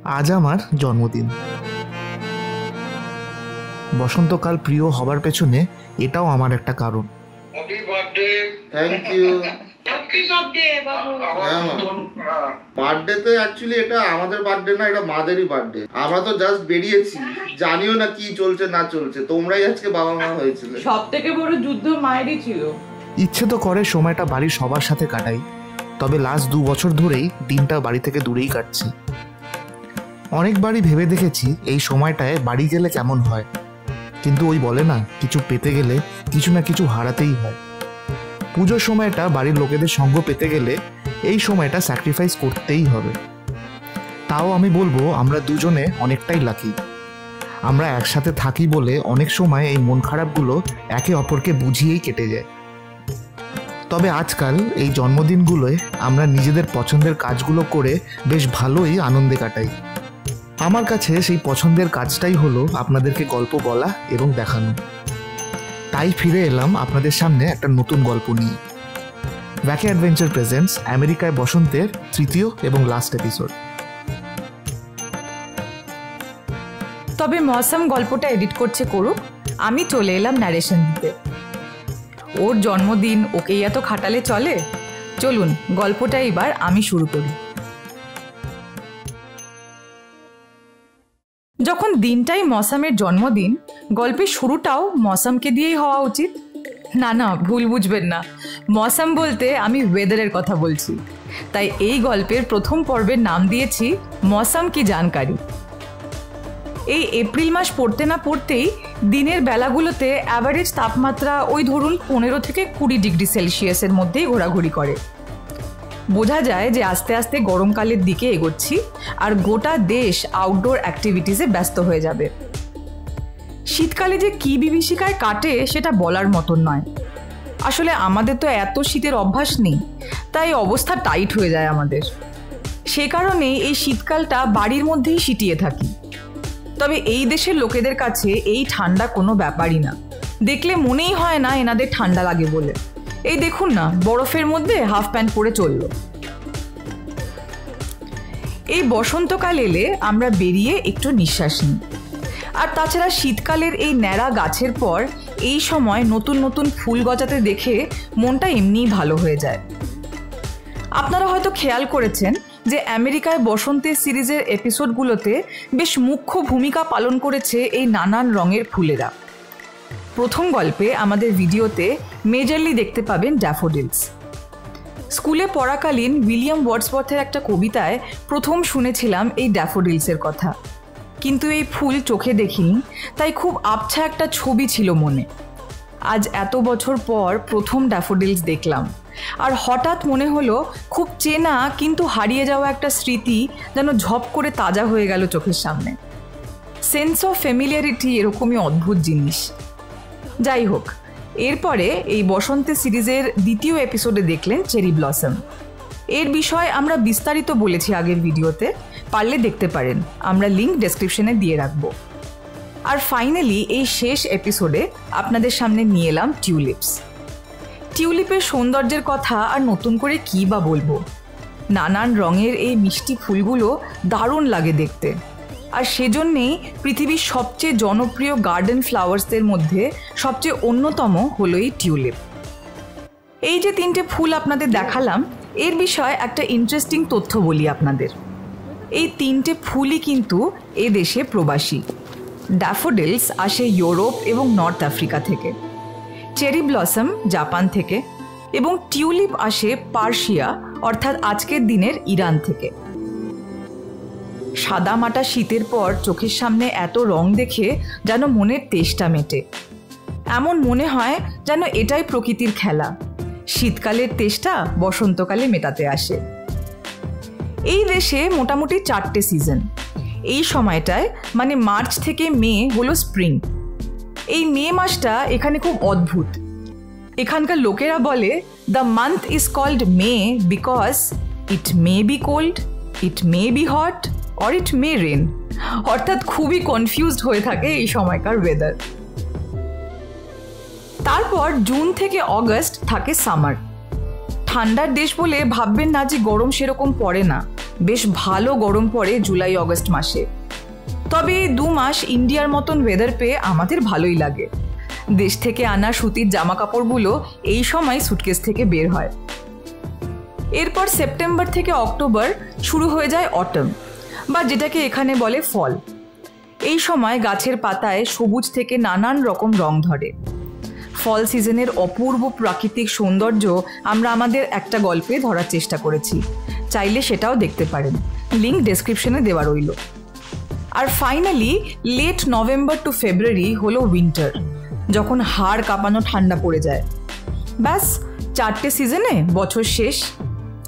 আজ আমার জন্মদিন। বসন্তকাল প্রিয় হবার পেছনে এটাও আমার একটা কারণ। Thank you. বার্থডে তো অ্যাকচুয়ালি এটা আমাদের বার্থডে না, এটা মাদেরই বার্থডে। আমরা তো জাস্ট বেরিয়েছি, জানিও না কি চলছে না চলছে। তোমরাই আজকে বাবা মা হয়েছিল। সব থেকে বড় যুদ্ধ মায়েরই ছিল। ইচ্ছে তো করে সময়টা বাড়ির সবার সাথে কাটাই, তবে লাস্ট 2 বছর ধরেই দিনটা বাড়ি থেকে দূরেই কাটছে। অনেকবারই ভেবে দেখেছি এই সময়টায় বাড়ি গেলে কেমন হয়, কিন্তু ওই বলে না, কিছু পেতে গেলে কিছু না কিছু হারাতেই হয়। পুজোর সময়টা বাড়ির লোকেদের সঙ্গ পেতে গেলে এই সময়টা স্যাক্রিফাইস করতেই হবে। তাও আমি বলবো আমরা দুজনে অনেকটাই লাকি। আমরা একসাথে থাকি বলে অনেক সময় এই মন খারাপগুলো একে অপরকে বুঝিয়েই কেটে যায়। তবে আজকাল এই জন্মদিনগুলোয় আমরা নিজেদের পছন্দের কাজগুলো করে বেশ ভালোই আনন্দে কাটাই। আমার কাছে সেই পছন্দের কাজটাই হলো আপনাদেরকে গল্প বলা এবং দেখানো। তাই ফিরে এলাম আপনাদের সামনে একটা নতুন গল্প নিয়ে। ওয়াকি অ্যাডভেঞ্চার প্রেজেন্টস আমেরিকায় বসন্তের 3য় এবং লাস্ট এপিসোড। তবে মৌসম গল্পটা এডিট করছে করুক, আমি চলে এলাম ন্যারেশন দিতে। ওর জন্মদিন, ওকেই এত খাটালে চলে? চলুন গল্পটা এবার আমি শুরু করি। যখন দিনটাই মৌসমের জন্মদিন, গল্পের শুরুটাও মৌসমকে দিয়েই হওয়া উচিত। না না, ভুল বুঝবেন না, মৌসম বলতে আমি ওয়েদারের কথা বলছি। তাই এই গল্পের প্রথম পর্বের নাম দিয়েছি মৌসম কি জানকারি। এই এপ্রিল মাস পড়তে না পড়তেই দিনের বেলাগুলোতে অ্যাভারেজ তাপমাত্রা ওই ধরুন 15 থেকে 20 ডিগ্রি সেলসিয়াসের মধ্যেই ঘোরাঘুরি করে। বোঝা যায় যে আস্তে আস্তে গরমকালের দিকে এগোচ্ছি আর গোটা দেশ আউটডোর অ্যাক্টিভিটিসে ব্যস্ত হয়ে যাবে। শীতকালে যে কী বিভীষিকায় কাটে সেটা বলার মতন নয়। আসলে আমাদের তো এত শীতের অভ্যাস নেই, তাই অবস্থা টাইট হয়ে যায় আমাদের। সে কারণেই এই শীতকালটা বাড়ির মধ্যেই সিটিয়ে থাকি। তবে এই দেশের লোকেদের কাছে এই ঠান্ডা কোনো ব্যাপারই না। দেখলে মনেই হয় না এনাদের ঠান্ডা লাগে বলে। এই দেখুন না, বরফের মধ্যে হাফ প্যান্ট পরে চলল। এই বসন্তকাল এলে আমরা বেরিয়ে একটু নিঃশ্বাস নিই। আর তাছাড়া শীতকালের এই ন্যাড়া গাছের পর এই সময় নতুন নতুন ফুল গজাতে দেখে মনটা এমনিই ভালো হয়ে যায়। আপনারা হয়তো খেয়াল করেছেন যে আমেরিকায় বসন্তের সিরিজের এপিসোডগুলোতে বেশ মুখ্য ভূমিকা পালন করেছে এই নানান রঙের ফুলেরা। প্রথম গল্পে আমাদের ভিডিওতে মেজরলি দেখতে পাবেন ড্যাফোডিলস। স্কুলে পড়াকালীন উইলিয়াম ওয়ার্ডসওয়ার্থের একটা কবিতায় প্রথম শুনেছিলাম এই ড্যাফোডিলসের কথা, কিন্তু এই ফুল চোখে দেখিনি, তাই খুব আবছা একটা ছবি ছিল মনে। আজ এত বছর পর প্রথম ড্যাফোডিলস দেখলাম, আর হঠাৎ মনে হলো খুব চেনা কিন্তু হারিয়ে যাওয়া একটা স্মৃতি যেন ঝপ করে তাজা হয়ে গেল চোখের সামনে। সেন্স অফ ফ্যামিলিয়ারিটি এরকমই অদ্ভুত জিনিস। যাই হোক, এরপরে এই বসন্তের সিরিজের 2য় এপিসোডে দেখলেন চেরি ব্লসম। এর বিষয়ে আমরা বিস্তারিত বলেছি আগের ভিডিওতে, পারলে দেখতে পারেন, আমরা লিঙ্ক ডেসক্রিপশনে দিয়ে রাখবো। আর ফাইনালি এই শেষ এপিসোডে আপনাদের সামনে নিয়ে এলাম টিউলিপস। টিউলিপের সৌন্দর্যের কথা আর নতুন করে কী বা বলবো। নানান রঙের এই মিষ্টি ফুলগুলো দারুণ লাগে দেখতে, আর সেজন্যেই পৃথিবীর সবচেয়ে জনপ্রিয় গার্ডেন ফ্লাওয়ার্সদের মধ্যে সবচেয়ে অন্যতম হলো এই টিউলিপ। এই যে 3টে ফুল আপনাদের দেখালাম, এর বিষয়ে একটা ইন্টারেস্টিং তথ্য বলি আপনাদের। এই 3টে ফুলই কিন্তু এ দেশে প্রবাসী। ড্যাফোডিলস আসে ইউরোপ এবং নর্থ আফ্রিকা থেকে, চেরি ব্লসম জাপান থেকে, এবং টিউলিপ আসে পার্সিয়া অর্থাৎ আজকের দিনের ইরান থেকে। সাদামাটা শীতের পর চোখের সামনে এত রং দেখে যেন মনের তেষ্টা মেটে। এমন মনে হয় যেন এটাই প্রকৃতির খেলা, শীতকালের তেষ্টা বসন্তকালে মেটাতে আসে। এই দেশে মোটামুটি 4টে সিজন। এই সময়টায় মানে মার্চ থেকে মে হলো স্প্রিং। এই মে মাসটা এখানে খুব অদ্ভুত। এখানকার লোকেরা বলে the month is called May because it may be cold, it may be hot or it may rain. অর্থাৎ খুবই কনফিউজড হয়ে থাকে এই সময়কার ওয়েদার। তারপর জুন থেকে অগস্ট থাকে সামার। ঠান্ডার দেশ বলে ভাববেন না যে গরম সেরকম পড়ে না, বেশ ভালো গরম পড়ে জুলাই অগস্ট মাসে। তবে 2 মাস ইন্ডিয়ার মতন ওয়েদার পেয়ে আমাদের ভালোই লাগে। দেশ থেকে আনা সুতির জামা কাপড়গুলো এই সময় সুটকেস থেকে বের হয়। এরপর সেপ্টেম্বর থেকে অক্টোবর শুরু হয়ে যায় অটম, বা যেটাকে এখানে বলে ফল। এই সময় গাছের পাতায় সবুজ থেকে নানান রকম রং ধরে। ফল সিজনের অপূর্ব প্রাকৃতিক সৌন্দর্য আমরা আমাদের একটা গল্পে ধরার চেষ্টা করেছি, চাইলে সেটাও দেখতে পারেন, লিঙ্ক ডেসক্রিপশনে দেওয়া রইল। আর finally late November to February হলো উইন্টার, যখন হাড় কাঁপানো ঠান্ডা পড়ে যায়। ব্যাস 4টে সিজনে বছর শেষ।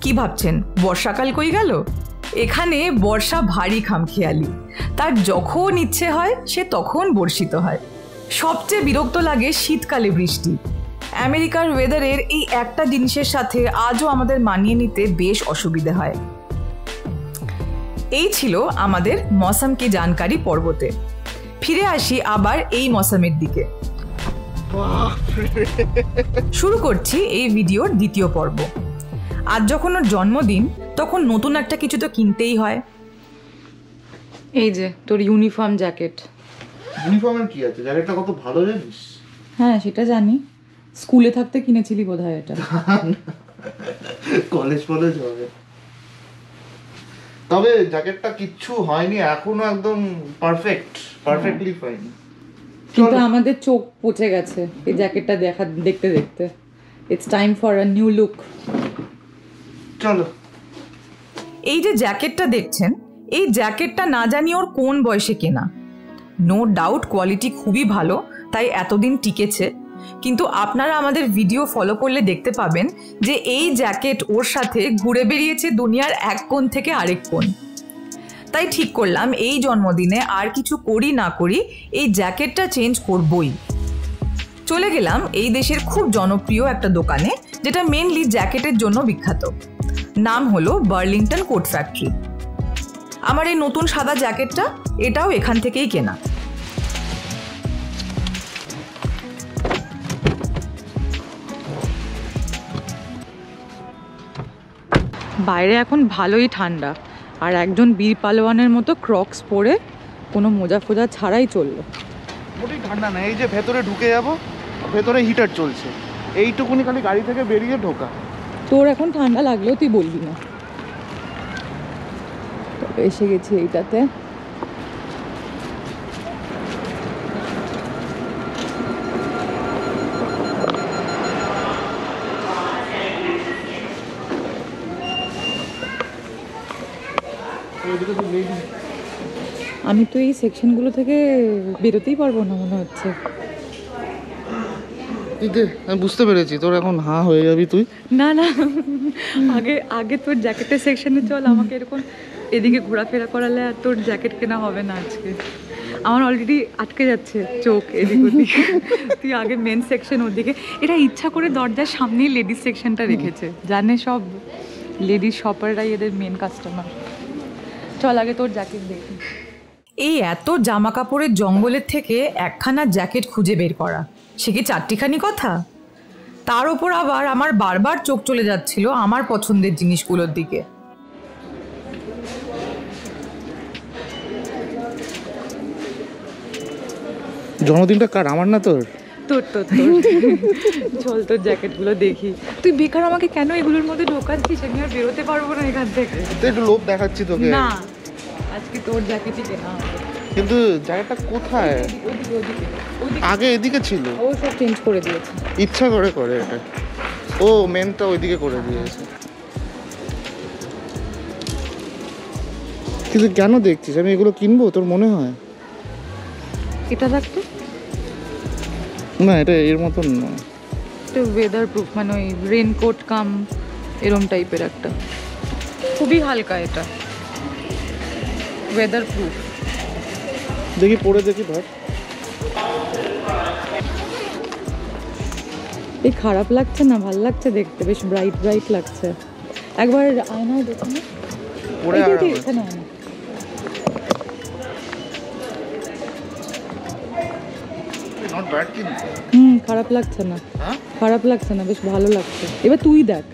কি ভাবছেন বর্ষাকাল কই গেল? এখানে বর্ষা ভারী খামখেয়ালি, তার যখন ইচ্ছে হয় সে তখন বর্ষিত হয়। সবচেয়ে বিরক্ত লাগে শীতকালে বৃষ্টি। আমেরিকার ওয়েদারের এই একটা জিনিসের সাথে আজও আমাদের মানিয়ে নিতে বেশ অসুবিধে হয়। এই ছিল আমাদের মৌসম কি জানকারি পর্বতে। ফিরে আসি আবার এই মৌসুমের দিকে। শুরু করছি এই ভিডিওর দ্বিতীয় পর্ব। আজ যখন ওর জন্মদিন, তখন নতুন একটা কিছু তো কিনতেই হয়। এই যে তোর ইউনিফর্ম জ্যাকেট। ইউনিফর্মের কি আছে? জ্যাকেটটা কত ভালো জানিস? হ্যাঁ সেটা জানি, স্কুলে থাকতে কিনেছিলি বোধহয় এটা। কলেজ হবে। তবে জ্যাকেটটা কিচ্ছু হয়নি, এখনো একদম পারফেক্টলি ফাইন। কিন্তু আমাদের চোখ পচে গেছে এই জ্যাকেটটা দেখতে দেখতে। It's time for a new look. চলো। এই যে জ্যাকেটটা দেখছেন, এই জ্যাকেটটা না জানি ওর কোন বয়সে কেনা। নো ডাউট কোয়ালিটি খুবই ভালো, তাই এতদিন টিকেছে। কিন্তু আপনারা আমাদের ভিডিও ফলো করলে দেখতে পাবেন যে এই জ্যাকেট ওর সাথে ঘুরে বেরিয়েছে দুনিয়ার এক কোণ থেকে আরেক কোণ। তাই ঠিক করলাম এই জন্মদিনে আর কিছু করি না করি এই জ্যাকেটটা চেঞ্জ করবই। চলে গেলাম এই দেশের খুব জনপ্রিয় একটা দোকানে, যেটা মেনলি জ্যাকেটের জন্য বিখ্যাত। নাম হলো বার্লিংটন কোট ফ্যাক্টরি। আমার এই নতুন সাদা জ্যাকেটটা, এটাও এখান থেকেই কেনা। বাইরে এখন ভালোই ঠান্ডা, আর একজন বীর পালোয়ানের মতো ক্রক্স পরে কোনো মোজা ফোজা ছাড়াই চললো। মোটেই ঠান্ডা না, এই যে ভেতরে ঢুকে যাবো, ভেতরে হিটার চলছে, এইটুকুনি খালি গাড়ি থেকে বেরিয়ে ঢোকা। তোর এখন ঠান্ডা লাগলেও তুই বলবি না। তবে এসে গেছি এইটাতে। আমি তো এই সেকশনগুলো থেকে বেরোতেই পারবো না মনে হচ্ছে। আমি বুঝতে পেরেছি তোর এখন হাঁ হয়ে যাবি তুই। না না, আগে তোর জ্যাকেটের সেকশনে চল, আমাকে এরকম এদিকে ঘোরাফেরা করালে আর তোর জ্যাকেট কেনা হবে না আজকে। আমার অলরেডি আটকে যাচ্ছে চোখ এদিক ওদিক। তুই আগে মেন সেকশন ওদিকে। এটা ইচ্ছা করে দরজার সামনেই লেডিস সেকশনটা রেখেছে, জানে সব লেডিস শপাররাই এদের মেন কাস্টমার। চল আগে তোর জ্যাকেট দেখি। এই এত জামা কাপড়ের জঙ্গলের থেকে একখানা জ্যাকেট খুঁজে বের করা, সে কি চারটিখানি কথা? তার ওপর আবার আমার বারবার চোখ চলে যাচ্ছিল আমার পছন্দের জিনিসগুলোর দিকে। জন্মদিনটা কার, আমার না তোর? তোর তোর চল তোর জ্যাকেটগুলো দেখি। তুই বেকার আমাকে কেন এগুলোর মধ্যে ঢোকাচ্ছিস? আমি আর বেরোতে পারবো না এখান থেকে। একটু লোভ দেখাচ্ছি তোকে। না, আজকে তোর জ্যাকেটই কেনা হবে। কিন্তু জায়গাটা কোথায়? আগে এদিকে ছিল। ও সব চেঞ্জ করে দিয়েছে, ইচ্ছা করে করে এটা। ও মেনটা ওইদিকে করে দিয়েছে। কিন্তু কেন দেখছিস? আমি এগুলো কিনবো তোর মনে হয়? এটা দেখতো না, এটা এর মতন না। এটা ওয়েদার প্রুফ, মানে ওই রেনকোট কাম এরম টাইপের একটা, খুবই হালকা। এটা ওয়েদার প্রুফ। দেখি পরে দেখি ভাই। এই খারাপ লাগছে না, ভাল লাগছে দেখতে, বেশ ব্রাইট ব্রাইট লাগছে। একবার আয়নায় দেখো না, পরে এখানে আয়না। খারাপ লাগছে না, খারাপ লাগছে না, বেশ ভালো লাগছে। এবার তুই দেখ।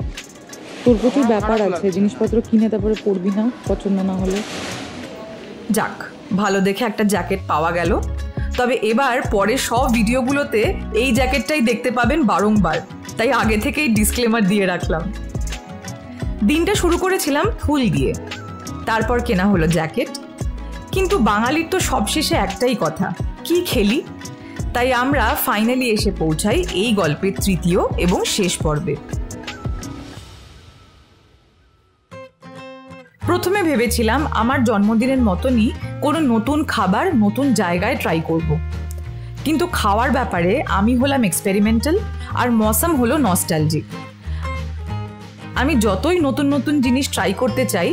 তোর প্রচুর ব্যাপার আছে, জিনিসপত্র কিনে তারপরে পরবি না পছন্দ না হলে। যাক, ভালো দেখে একটা জ্যাকেট পাওয়া গেল। তবে এবার পরের সব ভিডিওগুলোতে এই জ্যাকেটটাই দেখতে পাবেন বারংবার, তাই আগে থেকেই ডিসক্লেমার দিয়ে রাখলাম। দিনটা শুরু করেছিলাম ফুল দিয়ে, তারপর কেনা হলো জ্যাকেট। কিন্তু বাঙালির তো সবশেষে একটাই কথা, কি খেলি? তাই আমরা ফাইনালি এসে পৌঁছাই এই গল্পের তৃতীয় এবং শেষ পর্বে। প্রথমে ভেবেছিলাম আমার জন্মদিনের মতনই কোনো নতুন খাবার নতুন জায়গায় ট্রাই করব। কিন্তু খাওয়ার ব্যাপারে আমি হলাম এক্সপেরিমেন্টাল আর মৌসম হলো নস্টালজিক। আমি যতই নতুন নতুন জিনিস ট্রাই করতে চাই,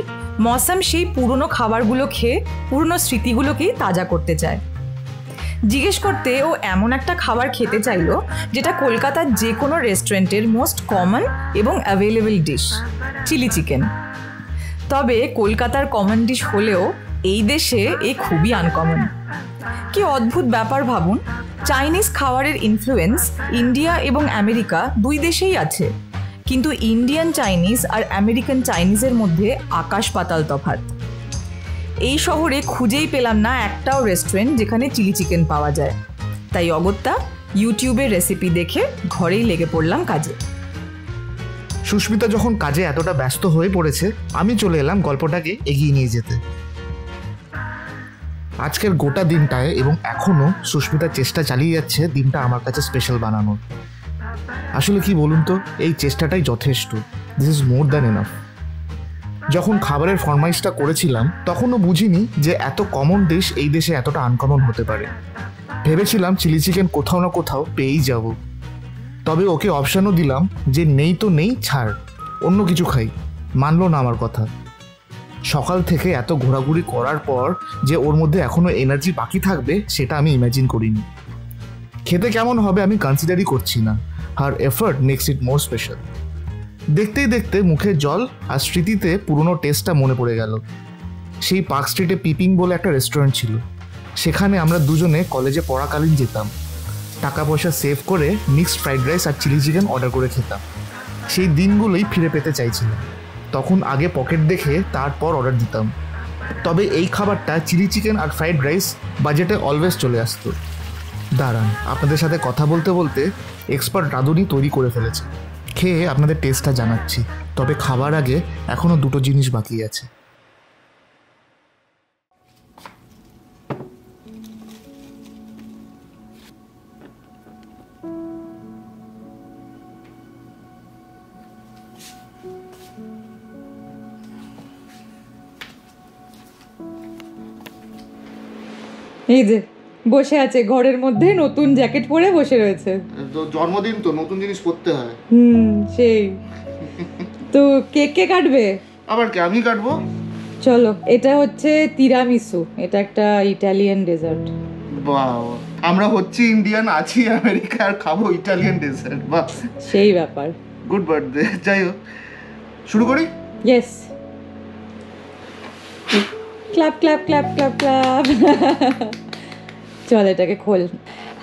মৌসম সেই পুরনো খাবারগুলো খেয়ে পুরনো স্মৃতিগুলোকেই তাজা করতে চায়। জিজ্ঞেস করতে ও এমন একটা খাবার খেতে চাইলো যেটা কলকাতার যে কোনো রেস্টুরেন্টের মোস্ট কমন এবং অ্যাভেলেবল ডিশ, চিলি চিকেন। তবে কলকাতার কমন ডিশ হলেও এই দেশে এ খুবই আনকমন। কি অদ্ভুত ব্যাপার ভাবুন, চাইনিজ খাবারের ইনফ্লুয়েন্স ইন্ডিয়া এবং আমেরিকা দুই দেশেই আছে, কিন্তু ইন্ডিয়ান চাইনিজ আর আমেরিকান চাইনিজের মধ্যে আকাশ পাতাল তফাৎ। এই শহরে খুঁজেই পেলাম না একটাও রেস্টুরেন্ট যেখানে চিলি চিকেন পাওয়া যায়। তাই অগত্যা ইউটিউবের রেসিপি দেখে ঘরেই লেগে পড়লাম কাজে। সুস্মিতা যখন কাজে এতটা ব্যস্ত হয়ে পড়েছে, আমি চলে এলাম গল্পটাকে এগিয়ে নিয়ে যেতে। আজকের গোটা দিনটায় এবং এখনও সুস্মিতা চেষ্টা চালিয়ে যাচ্ছে দিনটা আমার কাছে স্পেশাল বানানোর। আসলে কি বলুন তো, এই চেষ্টাটাই যথেষ্ট। This is more than enough. যখন খাবারের ফরমাইশটা করেছিলাম তখনও বুঝিনি যে এত কমন ডিশ এই দেশে এতটা আনকমন হতে পারে। ভেবেছিলাম চিলি চিকেন কোথাও না কোথাও পেয়েই যাব। তবে ওকে অপশানও দিলাম যে নেই তো নেই, ছাড়, অন্য কিছু খাই। মানলো না আমার কথা। সকাল থেকে এত ঘোরাঘুরি করার পর যে ওর মধ্যে এখনও এনার্জি বাকি থাকবে সেটা আমি ইমাজিন করিনি। খেতে কেমন হবে আমি কনসিডারই করছি না। Her effort makes it more special. দেখতেই দেখতে মুখে জল আর স্মৃতিতে পুরনো টেস্টটা মনে পড়ে গেল। সেই পার্ক স্ট্রিটে পিপিং বলে একটা রেস্টুরেন্ট ছিল, সেখানে আমরা দুজনে কলেজে পড়াকালীন যেতাম। টাকা পয়সা সেভ করে মিক্সড ফ্রাইড রাইস আর চিলি চিকেন অর্ডার করে খেতাম। সেই দিনগুলোই ফিরে পেতে চাইছিলাম। তখন আগে পকেট দেখে তারপর অর্ডার দিতাম। তবে এই খাবারটা চিলি চিকেন আর ফ্রাইড রাইস বাজেটে অলওয়েজ চলে আসতো। দাঁড়ান, আপনাদের সাথে কথা বলতে বলতে এক্সপার্ট রাঁধুনি তৈরি করে ফেলেছে। খেয়ে আপনাদের টেস্টটা জানাচ্ছি। তবে খাবার আগে এখনও দুটো জিনিস বাকি আছে। এই যে বসে আছে ঘরের মধ্যে, নতুন জ্যাকেট পরে বসে রয়েছে। তো জন্মদিন তো নতুন জিনিস পরতে হয়। সেই তো। কেক কে কাটবে? আবার কি আমি কাটবো? চলো, এটা হচ্ছে তিরামিসু, এটা একটা ইটালিয়ান ডেজার্ট। বাহ, আমরা হচ্ছি ইন্ডিয়ান, আছি আমেরিকা, আর খাবো ইটালিয়ান ডেজার্ট। বাহ, সেই ব্যাপার। Good birthday. যাই হোক, শুরু করি। Yes, clap clap clap clap clap. চল এটাকে খোল।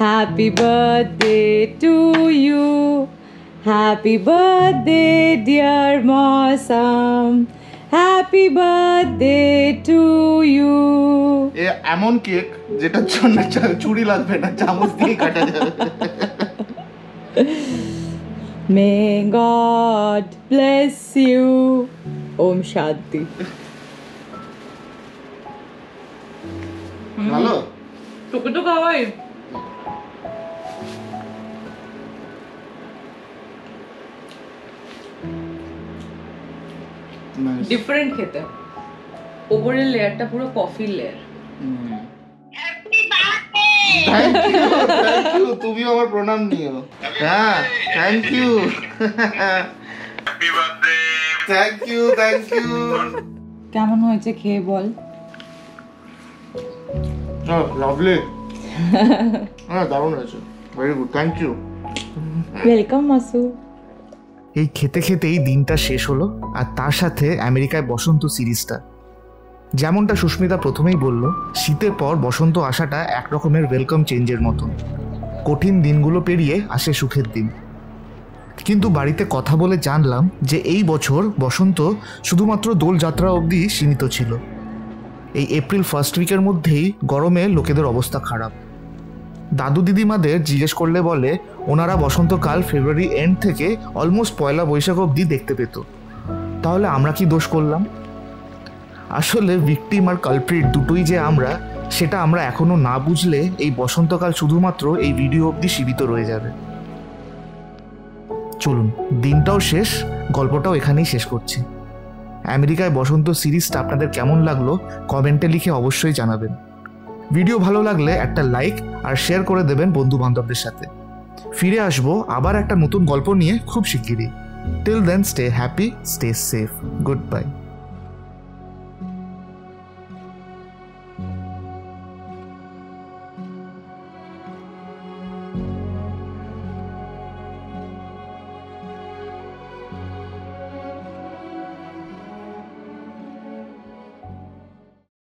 Happy birthday to you, happy birthday dear Mousam, happy birthday to you. এ এমন কেক যেটার জন্য চুরি লাগবে না, চামচ দিয়ে কাটা যাবে। May god bless you. Om Shanti. ভালো, তোকে তো খাওয়াই। ডিফারেন্ট খেতে। ওপরের লেয়ারটা পুরো কফির লেয়ার। থ্যাংক ইউ, তুমিও আমার প্রণাম নিও। হ্যাঁ, thank you, thank you, thank you. কেমন হয়েছে খেয়ে বল। লাভলি। হ্যাঁ, দারুণ হয়েছে, very good, thank you. Welcome Masu. এই খেতে খেতেই দিনটা শেষ হলো, আর তার সাথে আমেরিকায় বসন্ত সিরিজটা। যেমনটা সুস্মিতা প্রথমেই বলল, শীতের পর বসন্ত আসাটা এক রকমের ওয়েলকাম চেঞ্জের মতো। কঠিন দিনগুলো পেরিয়ে আসে সুখের দিন। কিন্তু বাড়িতে কথা বলে জানলাম যে এই বছর বসন্ত শুধুমাত্র দোলযাত্রা অবধি সীমিত ছিল। এই এপ্রিল ফার্স্ট উইকের মধ্যেই গরমে লোকেদের অবস্থা খারাপ। দাদু দিদিমাদের জিজ্ঞেস করলে বলে ওনারা বসন্তকাল ফেব্রুয়ারি এন্ড থেকে অলমোস্ট পয়লা বৈশাখ অবধি দেখতে পেত। তাহলে আমরা কি দোষ করলাম? আসলে ভিকটিম আর কালপ্রিট দুটোই যে আমরা, সেটা আমরা এখনো না বুঝলে এই বসন্তকাল শুধুমাত্র এই ভিডিও অবধি সীমিত রয়ে যাবে। চলুন, দিনটাও শেষ, গল্পটাও এখানেই শেষ করছি। আমেরিকায় বসন্ত সিরিজটা আপনাদের কেমন লাগলো কমেন্টে লিখে অবশ্যই জানাবেন। ভিডিও ভালো লাগলে একটা লাইক আর শেয়ার করে দেবেন বন্ধু বান্ধবদের সাথে। ফিরে আসবো আবার একটা নতুন গল্প নিয়ে খুব শিগগিরই। Till then, stay happy, stay safe, good bye.